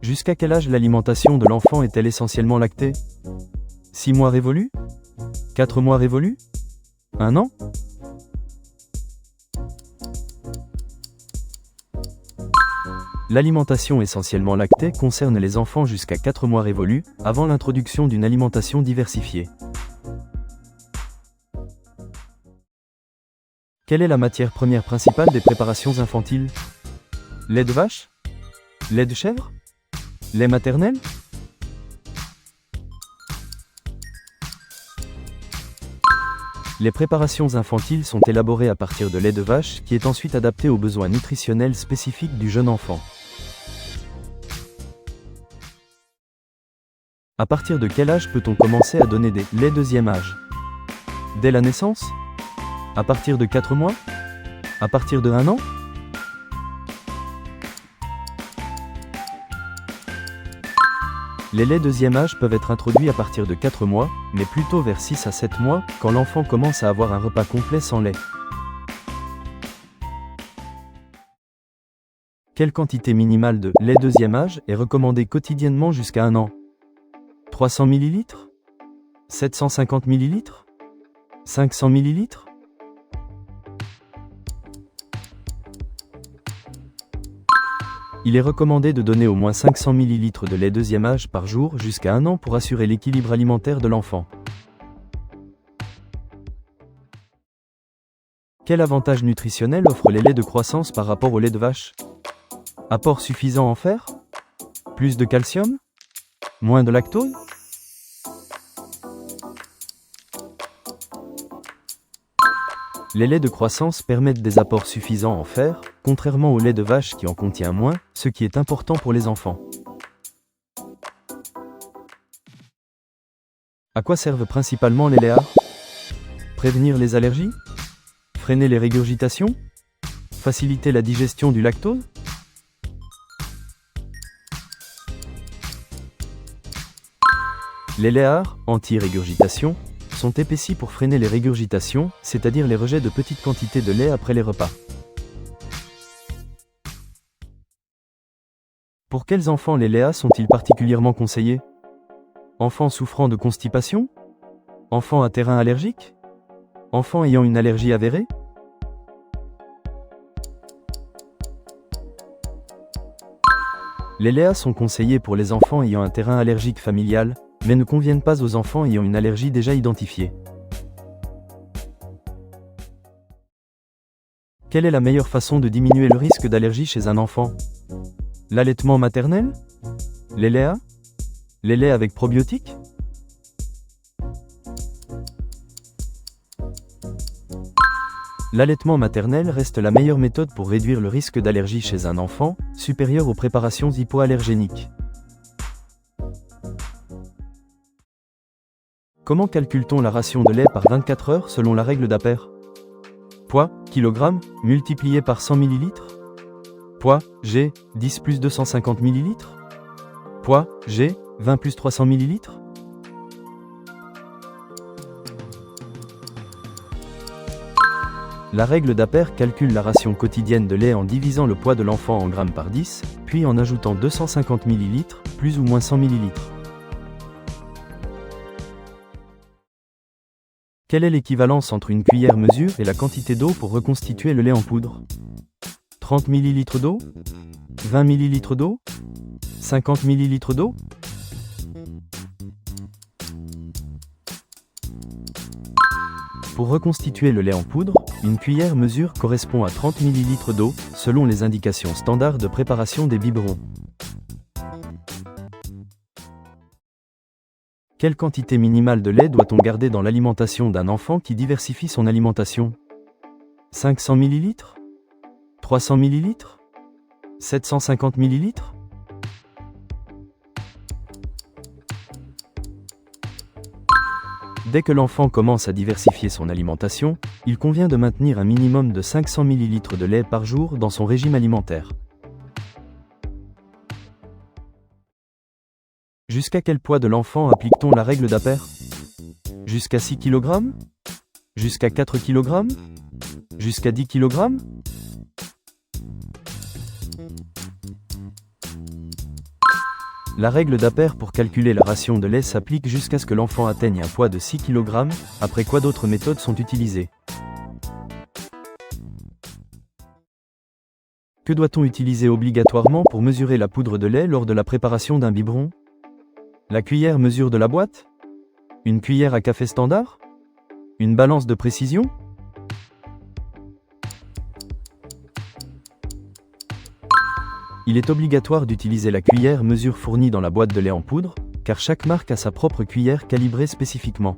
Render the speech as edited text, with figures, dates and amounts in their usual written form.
Jusqu'à quel âge l'alimentation de l'enfant est-elle essentiellement lactée? 6 mois révolus? 4 mois révolus? 1 an? L'alimentation essentiellement lactée concerne les enfants jusqu'à 4 mois révolus, avant l'introduction d'une alimentation diversifiée. Quelle est la matière première principale des préparations infantiles? Lait de vache? Lait de chèvre? Lait maternel? Les préparations infantiles sont élaborées à partir de lait de vache qui est ensuite adapté aux besoins nutritionnels spécifiques du jeune enfant. À partir de quel âge peut-on commencer à donner des laits deuxième âge? Dès la naissance? À partir de 4 mois? À partir de 1 an? Les laits deuxième âge peuvent être introduits à partir de 4 mois, mais plutôt vers 6 à 7 mois, quand l'enfant commence à avoir un repas complet sans lait. Quelle quantité minimale de lait deuxième âge est recommandée quotidiennement jusqu'à 1 an? 300 ml? 750 ml? 500 ml? Il est recommandé de donner au moins 500 ml de lait deuxième âge par jour jusqu'à 1 an pour assurer l'équilibre alimentaire de l'enfant. Quel avantage nutritionnel offrent les laits de croissance par rapport au lait de vache? Apport suffisant en fer? Plus de calcium? Moins de lactose? Les laits de croissance permettent des apports suffisants en fer, contrairement au lait de vache qui en contient moins, ce qui est important pour les enfants. À quoi servent principalement les laits? Prévenir les allergies? Freiner les régurgitations? Faciliter la digestion du lactose? Les laits anti-régurgitation sont épaissis pour freiner les régurgitations, c'est-à-dire les rejets de petites quantités de lait après les repas. Pour quels enfants les laits sont-ils particulièrement conseillés? Enfants souffrant de constipation? Enfants à terrain allergique? Enfants ayant une allergie avérée? Les laits sont conseillés pour les enfants ayant un terrain allergique familial, mais ne conviennent pas aux enfants ayant une allergie déjà identifiée. Quelle est la meilleure façon de diminuer le risque d'allergie chez un enfant? L'allaitement maternel? Les laits? Les laits avec probiotiques? L'allaitement maternel reste la meilleure méthode pour réduire le risque d'allergie chez un enfant, supérieur aux préparations hypoallergéniques. Comment calcule-t-on la ration de lait par 24 heures selon la règle d'Aper? Poids, kg, multiplié par 100 ml. Poids, G, 10 plus 250 ml. Poids, G, 20 plus 300 ml. La règle d'Aper calcule la ration quotidienne de lait en divisant le poids de l'enfant en grammes par 10, puis en ajoutant 250 ml, plus ou moins 100 ml. Quelle est l'équivalence entre une cuillère mesure et la quantité d'eau pour reconstituer le lait en poudre? 30 ml d'eau? 20 ml d'eau? 50 ml d'eau? Pour reconstituer le lait en poudre, une cuillère mesure correspond à 30 ml d'eau, selon les indications standards de préparation des biberons. Quelle quantité minimale de lait doit-on garder dans l'alimentation d'un enfant qui diversifie son alimentation? 500 ml? 300 ml? 750 ml? Dès que l'enfant commence à diversifier son alimentation, il convient de maintenir un minimum de 500 ml de lait par jour dans son régime alimentaire. Jusqu'à quel poids de l'enfant applique-t-on la règle d'Aper? Jusqu'à 6 kg? Jusqu'à 4 kg? Jusqu'à 10 kg? La règle d'Appert pour calculer la ration de lait s'applique jusqu'à ce que l'enfant atteigne un poids de 6 kg, après quoi d'autres méthodes sont utilisées. Que doit-on utiliser obligatoirement pour mesurer la poudre de lait lors de la préparation d'un biberon? La cuillère mesure de la boîte? Une cuillère à café standard? Une balance de précision? Il est obligatoire d'utiliser la cuillère mesure fournie dans la boîte de lait en poudre, car chaque marque a sa propre cuillère calibrée spécifiquement.